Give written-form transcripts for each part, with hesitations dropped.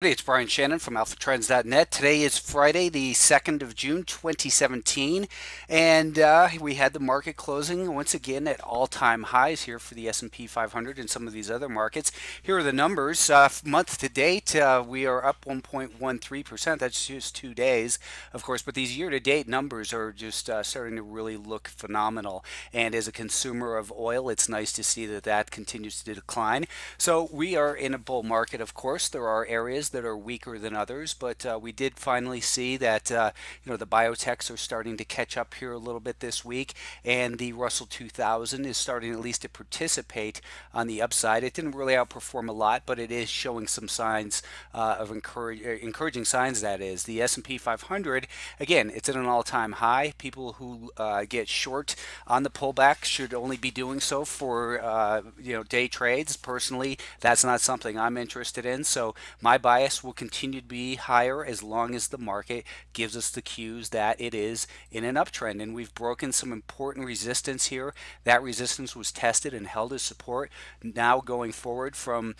It's Brian Shannon from AlphaTrends.net. Today is Friday, the 2nd of June, 2017, and we had the market closing once again at all-time highs here for the S&P 500 and some of these other markets. Here are the numbers. Month to date, we are up 1.13%. That's just 2 days, of course, but these year-to-date numbers are just starting to really look phenomenal. And as a consumer of oil, it's nice to see that that continues to decline. So we are in a bull market, of course. There are areas that are weaker than others, but we did finally see that the biotechs are starting to catch up here a little bit this week, and the Russell 2000 is starting at least to participate on the upside. It didn't really outperform a lot, but it is showing some signs of encouraging signs. That is, the S&P 500, again, it's at an all-time high. People who get short on the pullback should only be doing so for day trades. Personally, that's not something I'm interested in, so my bias will continue to be higher as long as the market gives us the cues that it is in an uptrend. And we've broken some important resistance here. That resistance was tested and held as support. Now going forward from,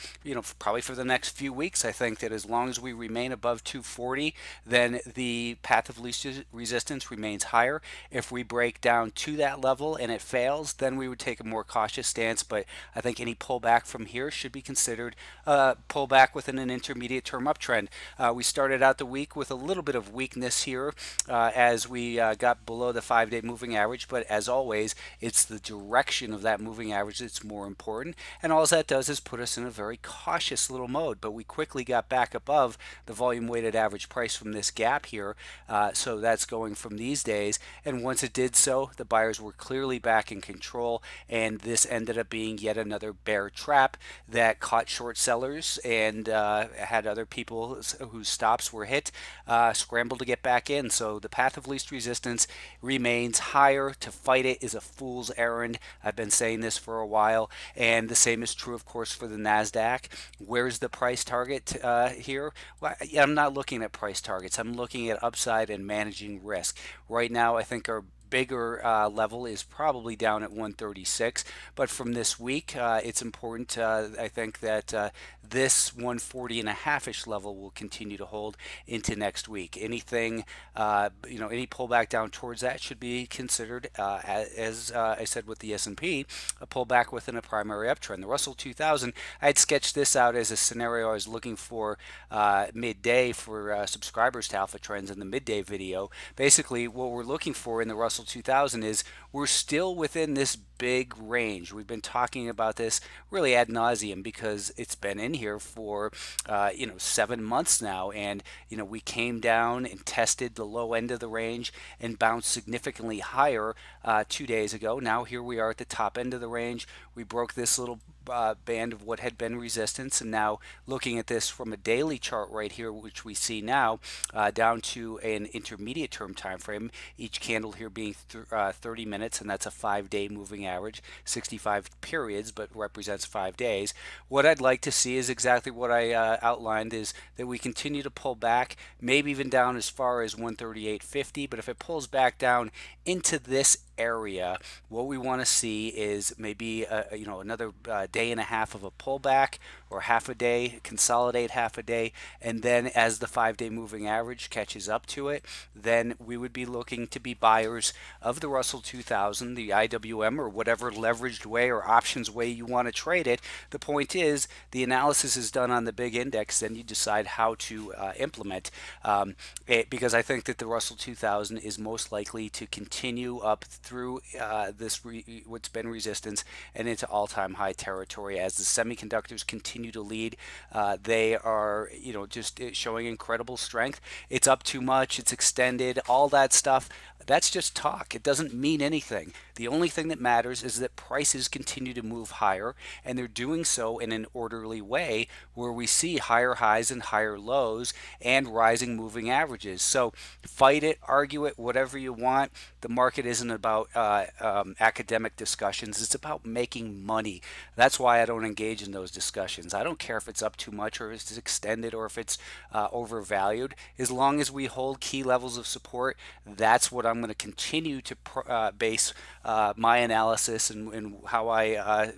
probably for the next few weeks, I think that as long as we remain above 240, then the path of least resistance remains higher. If we break down to that level and it fails, then we would take a more cautious stance. But I think any pullback from here should be considered a pullback within an intermediate term uptrend. We started out the week with a little bit of weakness here as we got below the 5-day moving average, but as always, it's the direction of that moving average that's more important, and all that does is put us in a very cautious little mode. But we quickly got back above the volume weighted average price from this gap here, so that's going from these days, and once it did so, the buyers were clearly back in control, and this ended up being yet another bear trap that caught short sellers and had other people whose stops were hit scramble to get back in. So the path of least resistance remains higher. To fight it is a fool's errand. I've been saying this for a while, and the same is true, of course, for the NASDAQ. Where's the price target here? Well, I'm not looking at price targets. I'm looking at upside and managing risk. Right now, I think our bigger level is probably down at 136, but from this week it's important, I think, that this 140 and a half-ish level will continue to hold into next week. Anything any pullback down towards that should be considered, as I said with the S&P, a pullback within a primary uptrend. The Russell 2000, I had sketched this out as a scenario I was looking for midday for subscribers to Alpha Trends in the midday video. Basically, what we're looking for in the Russell 2000 is we're still within this big range. We've been talking about this really ad nauseum because it's been in here for 7 months now, and we came down and tested the low end of the range and bounced significantly higher 2 days ago. Now here we are at the top end of the range. We broke this little band of what had been resistance, and now looking at this from a daily chart right here, which we see now down to an intermediate term time frame, each candle here being 30 minutes, and that's a 5-day moving average, 65 periods, but represents 5 days. What I'd like to see is exactly what I outlined, is that we continue to pull back, maybe even down as far as 138.50, but if it pulls back down into this area, what we want to see is maybe another day and a half of a pullback, or half a day, consolidate half a day, and then as the 5-day moving average catches up to it, then we would be looking to be buyers of the Russell 2000, the IWM, or whatever leveraged way or options way you want to trade it. The point is, the analysis is done on the big index, then you decide how to implement it, because I think that the Russell 2000 is most likely to continue up through what's been resistance and into all-time high territory as the semiconductors continue to lead. They are just showing incredible strength. It's up too much, it's extended, all that stuff. That's just talk. It doesn't mean anything. The only thing that matters is that prices continue to move higher, and they're doing so in an orderly way where we see higher highs and higher lows and rising moving averages. So fight it, argue it, whatever you want. The market isn't about about academic discussions. It's about making money. That's why I don't engage in those discussions. I don't care if it's up too much or if it's extended or if it's overvalued. As long as we hold key levels of support, that's what I'm going to continue to base my analysis and how I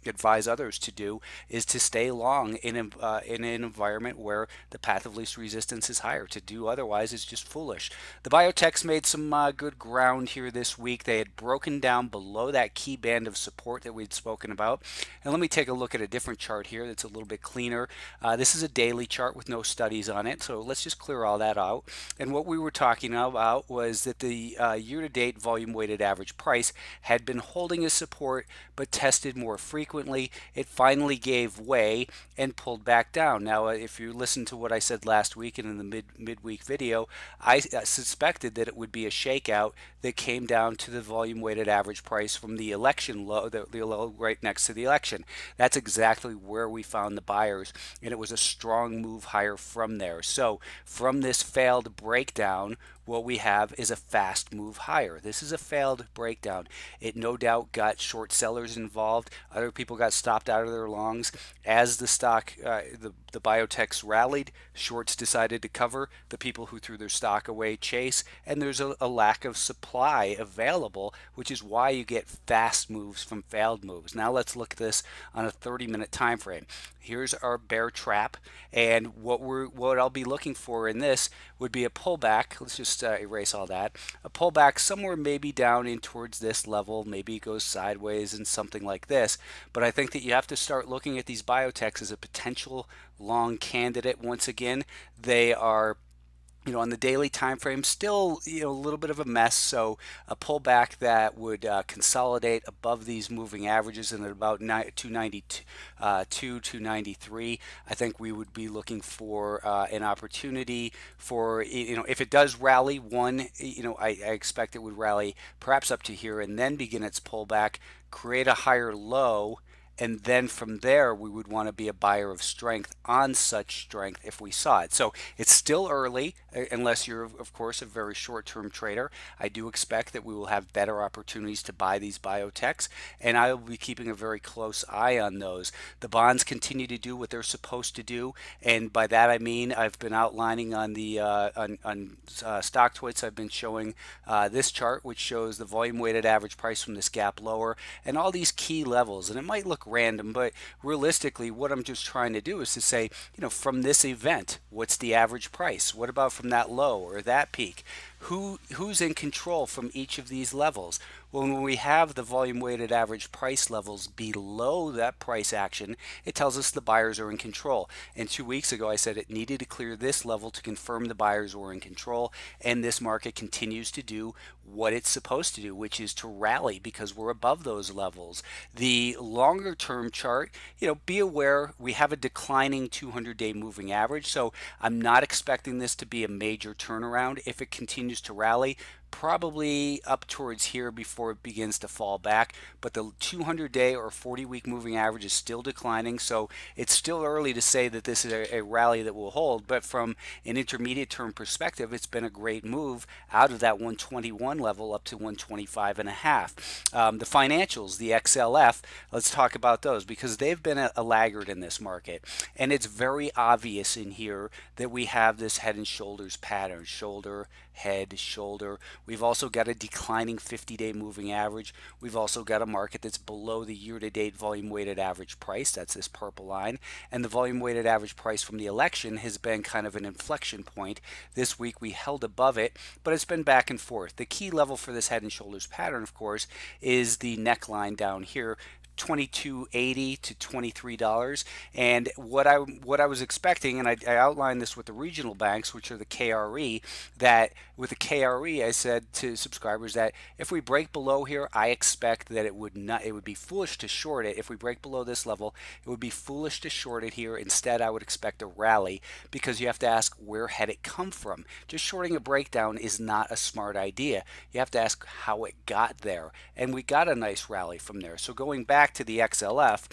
advise others to do, is to stay long in an environment where the path of least resistance is higher. To do otherwise is just foolish. The biotechs made some good ground here this week. They had broken down below that key band of support that we'd spoken about. And let me take a look at a different chart here that's a little bit cleaner. This is a daily chart with no studies on it, so let's just clear all that out. And what we were talking about was that the year-to-date volume-weighted average price had been holding a support but tested more frequently. It finally gave way and pulled back down. Now, if you listen to what I said last week and in the midweek video, I suspected that it would be a shakeout that came down to the volume-weighted average price from the election low, the low right next to the election. That's exactly where we found the buyers, and it was a strong move higher from there. So from this failed breakdown, what we have is a fast move higher. This is a failed breakdown. It no doubt got short sellers involved. Other people got stopped out of their longs. As the stock, the biotechs rallied, shorts decided to cover. The people who threw their stock away chase, and there's a lack of supply available, which is why you get fast moves from failed moves. Now let's look at this on a 30-minute time frame. Here's our bear trap, and what I'll be looking for in this would be a pullback. Let's just erase all that. A pullback somewhere maybe down in towards this level, maybe it goes sideways and something like this. But I think that you have to start looking at these biotechs as a potential long candidate. Once again, they are, on the daily time frame, still a little bit of a mess. So a pullback that would consolidate above these moving averages and at about 292, 293, I think we would be looking for an opportunity for, if it does rally I expect it would rally perhaps up to here and then begin its pullback, create a higher low, and then from there we would want to be a buyer of strength on such strength if we saw it. So it's still early, unless you're of course a very short-term trader. I do expect that we will have better opportunities to buy these biotechs, and I will be keeping a very close eye on those. The bonds continue to do what they're supposed to do, and by that I mean I've been outlining on the StockTwits. I've been showing this chart, which shows the volume weighted average price from this gap lower and all these key levels, and it might look random, but realistically what I'm just trying to do is to say, from this event, what's the average price? What about from that low or that peak? Who's in control from each of these levels? Well, when we have the volume weighted average price levels below that price action, it tells us the buyers are in control. And 2 weeks ago I said it needed to clear this level to confirm the buyers were in control, and this market continues to do what it's supposed to do, which is to rally because we're above those levels. The longer term chart, be aware we have a declining 200-day moving average, so I'm not expecting this to be a major turnaround. If it continues to rally, probably up towards here before it begins to fall back, but the 200-day or 40-week moving average is still declining, so it's still early to say that this is a rally that will hold. But from an intermediate term perspective, it's been a great move out of that 121 level up to 125 and a half. The financials, the XLF, let's talk about those because they've been a laggard in this market, and it's very obvious in here that we have this head and shoulders pattern: shoulder, head, shoulder. We've also got a declining 50-day moving average. We've also got a market that's below the year-to-date volume weighted average price. That's this purple line. And the volume weighted average price from the election has been kind of an inflection point. This week we held above it, but it's been back and forth. The key level for this head and shoulders pattern, of course, is the neckline down here, $22.80 to $23, and what I was expecting, and I outlined this with the regional banks, which are the KRE, that with the KRE I said to subscribers that if we break below here, I expect that it would be foolish to short it. If we break below this level, it would be foolish to short it here. Instead, I would expect a rally, because you have to ask, where had it come from? Just shorting a breakdown is not a smart idea. You have to ask how it got there, and we got a nice rally from there. So going back back to the XLF,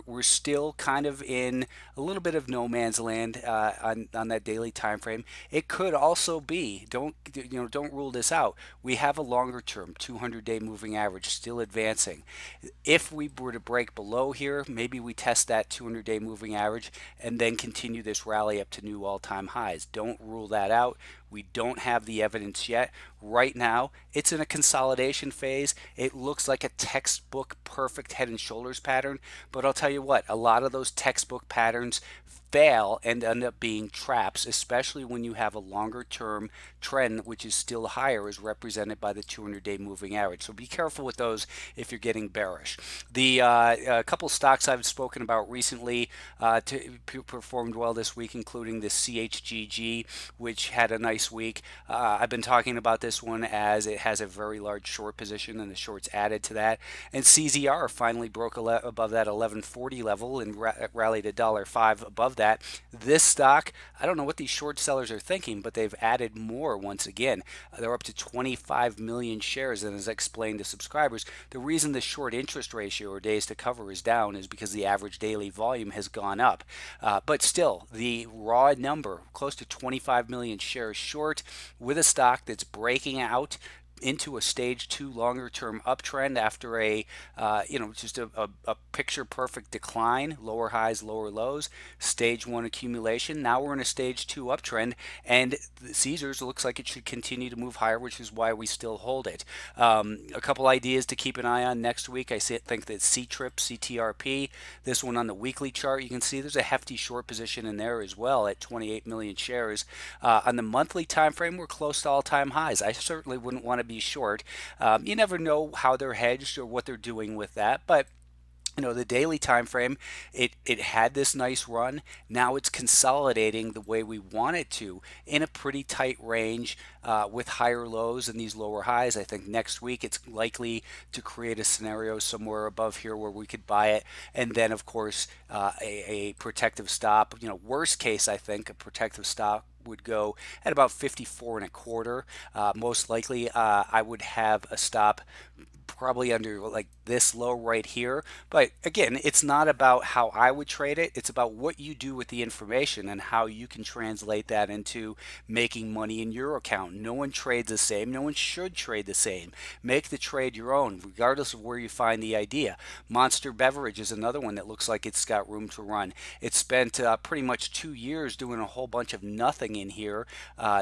we're still kind of in a little bit of no man's land on that daily time frame. It could also be, don't rule this out. We have a longer term 200-day moving average still advancing. If we were to break below here, maybe we test that 200-day moving average and then continue this rally up to new all-time highs. Don't rule that out. We don't have the evidence yet. Right now, it's in a consolidation phase. It looks like a textbook perfect head and shoulders pattern, but I'll tell you what, a lot of those textbook patterns fail and end up being traps, especially when you have a longer term trend which is still higher, as represented by the 200-day moving average. So be careful with those if you're getting bearish. The a couple stocks I've spoken about recently performed well this week, including the CHGG, which had a nice week. I've been talking about this one as it has a very large short position and the shorts added to that. And CZR finally broke above that 1140 level and rallied $1.05 above that. This stock, I don't know what these short sellers are thinking, but they've added more once again. They're up to 25 million shares, and as I explained to subscribers, the reason the short interest ratio or days to cover is down is because the average daily volume has gone up. But still, the raw number, close to 25 million shares short, with a stock that's breaking out into a stage 2 longer term uptrend after a just a picture perfect decline, lower highs, lower lows, stage 1 accumulation. Now we're in a stage 2 uptrend, and Caesars looks like it should continue to move higher, which is why we still hold it. A couple ideas to keep an eye on next week. I think that CTRP, this one on the weekly chart, you can see there's a hefty short position in there as well at 28 million shares. On the monthly time frame, we're close to all-time highs. I certainly wouldn't want to be short. You never know how they're hedged or what they're doing with that, but the daily time frame, it had this nice run. Now it's consolidating the way we want it to in a pretty tight range with higher lows and these lower highs. I think next week it's likely to create a scenario somewhere above here where we could buy it, and then of course a protective stop. Worst case, I think a protective stop would go at about 54 and a quarter. Most likely I would have a stop probably under like this low right here. But again, it's not about how I would trade it. It's about what you do with the information and how you can translate that into making money in your account. No one trades the same. No one should trade the same. Make the trade your own, regardless of where you find the idea. Monster Beverage is another one that looks like it's got room to run. It spent pretty much 2 years doing a whole bunch of nothing in here,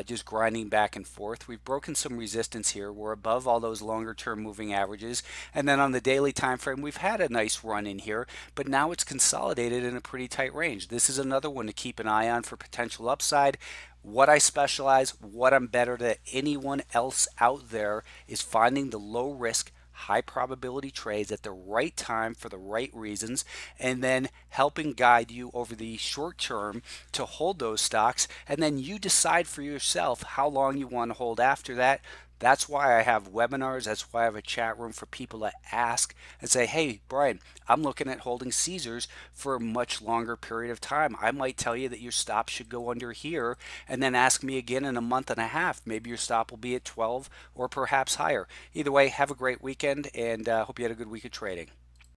just grinding back and forth. We've broken some resistance here. We're above all those longer term moving averages. And then on the daily time frame, we've had a nice run in here, but now it's consolidated in a pretty tight range. This is another one to keep an eye on for potential upside. What I specialize, what I'm better than anyone else out there, is finding the low risk, high probability trades at the right time for the right reasons, and then helping guide you over the short term to hold those stocks, and then you decide for yourself how long you want to hold after that. That's why I have webinars. That's why I have a chat room for people to ask and say, hey, Brian, I'm looking at holding Caesars for a much longer period of time. I might tell you that your stop should go under here, and then ask me again in a month and a half. Maybe your stop will be at 12 or perhaps higher. Either way, have a great weekend, and hope you had a good week of trading.